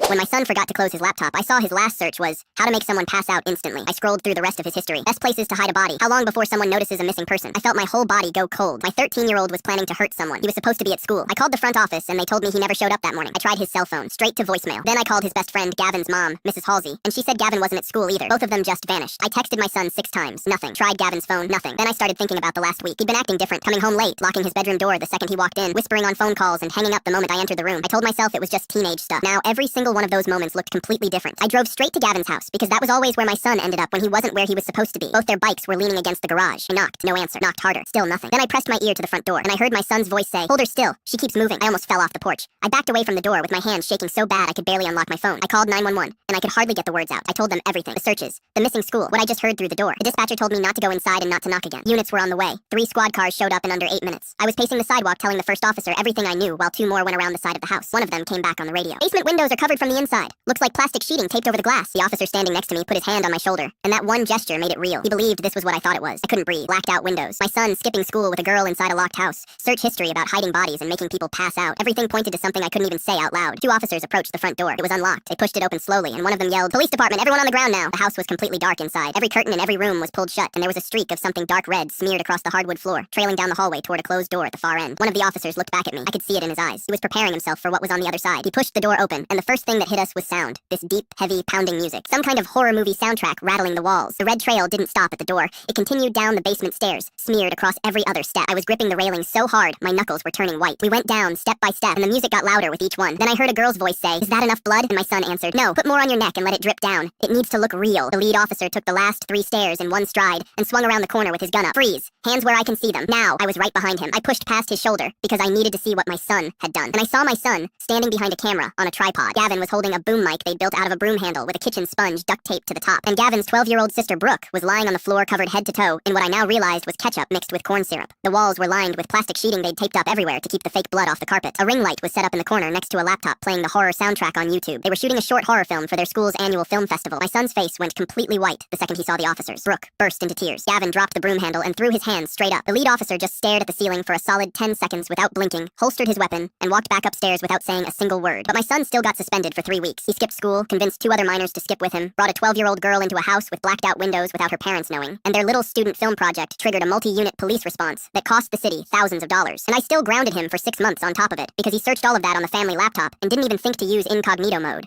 When my son forgot to close his laptop, I saw his last search was how to make someone pass out instantly. I scrolled through the rest of his history. Best places to hide a body. How long before someone notices a missing person. I felt my whole body go cold. My 13-year-old was planning to hurt someone. He was supposed to be at school. I called the front office and they told me he never showed up that morning. I tried his cell phone, straight to voicemail. Then I called his best friend Gavin's mom, Mrs. Halsey, and she said Gavin wasn't at school either. Both of them just vanished. I texted my son 6 times. Nothing. Tried Gavin's phone. Nothing. Then I started thinking about the last week. He'd been acting different, coming home late, locking his bedroom door the second he walked in, whispering on phone calls and hanging up the moment I entered the room. I told myself it was just teenage stuff. Now every single one of those moments looked completely different. I drove straight to Gavin's house because that was always where my son ended up when he wasn't where he was supposed to be. Both their bikes were leaning against the garage. I knocked. No answer. Knocked harder. Still nothing. Then I pressed my ear to the front door and I heard my son's voice say, "Hold her still. She keeps moving." I almost fell off the porch. I backed away from the door with my hands shaking so bad I could barely unlock my phone. I called 911 and I could hardly get the words out. I told them everything. The searches, the missing school, what I just heard through the door. The dispatcher told me not to go inside and not to knock again. Units were on the way. 3 squad cars showed up in under 8 minutes. I was pacing the sidewalk telling the first officer everything I knew while 2 more went around the side of the house. One of them came back on the radio. "Basement windows are covered from the inside. Looks like plastic sheeting taped over the glass." The officer standing next to me put his hand on my shoulder, and that one gesture made it real. He believed this was what I thought it was. I couldn't breathe. Blacked out windows. My son skipping school with a girl inside a locked house. Search history about hiding bodies and making people pass out. Everything pointed to something I couldn't even say out loud. 2 officers approached the front door. It was unlocked. They pushed it open slowly, and one of them yelled, "Police department, everyone on the ground now." The house was completely dark inside. Every curtain in every room was pulled shut, and there was a streak of something dark red smeared across the hardwood floor, trailing down the hallway toward a closed door at the far end. One of the officers looked back at me. I could see it in his eyes. He was preparing himself for what was on the other side. He pushed the door open, and the first thing that hit us was sound. This deep, heavy, pounding music. Some kind of horror movie soundtrack rattling the walls. The red trail didn't stop at the door. It continued down the basement stairs, smeared across every other step. I was gripping the railing so hard, my knuckles were turning white. We went down step by step, and the music got louder with each one. Then I heard a girl's voice say, "Is that enough blood?" And my son answered, "No, put more on your neck and let it drip down. It needs to look real." The lead officer took the last 3 stairs in one stride and swung around the corner with his gun up. "Freeze. Hands where I can see them. Now." I was right behind him. I pushed past his shoulder because I needed to see what my son had done. And I saw my son standing behind a camera on a tripod. Gavin was holding a boom mic they'd built out of a broom handle with a kitchen sponge duct taped to the top. And Gavin's 12-year-old sister Brooke was lying on the floor covered head to toe in what I now realized was ketchup mixed with corn syrup. The walls were lined with plastic sheeting they'd taped up everywhere to keep the fake blood off the carpet. A ring light was set up in the corner next to a laptop playing the horror soundtrack on YouTube. They were shooting a short horror film for their school's annual film festival. My son's face went completely white the second he saw the officers. Brooke burst into tears. Gavin dropped the broom handle and threw his hands straight up. The lead officer just stared at the ceiling for a solid 10 seconds without blinking, holstered his weapon, and walked back upstairs without saying a single word. But my son still got suspended for 3 weeks. He skipped school, convinced 2 other minors to skip with him, brought a 12-year-old girl into a house with blacked out windows without her parents knowing, and their little student film project triggered a multi-unit police response that cost the city thousands of dollars. And I still grounded him for 6 months on top of it because he searched all of that on the family laptop and didn't even think to use incognito mode.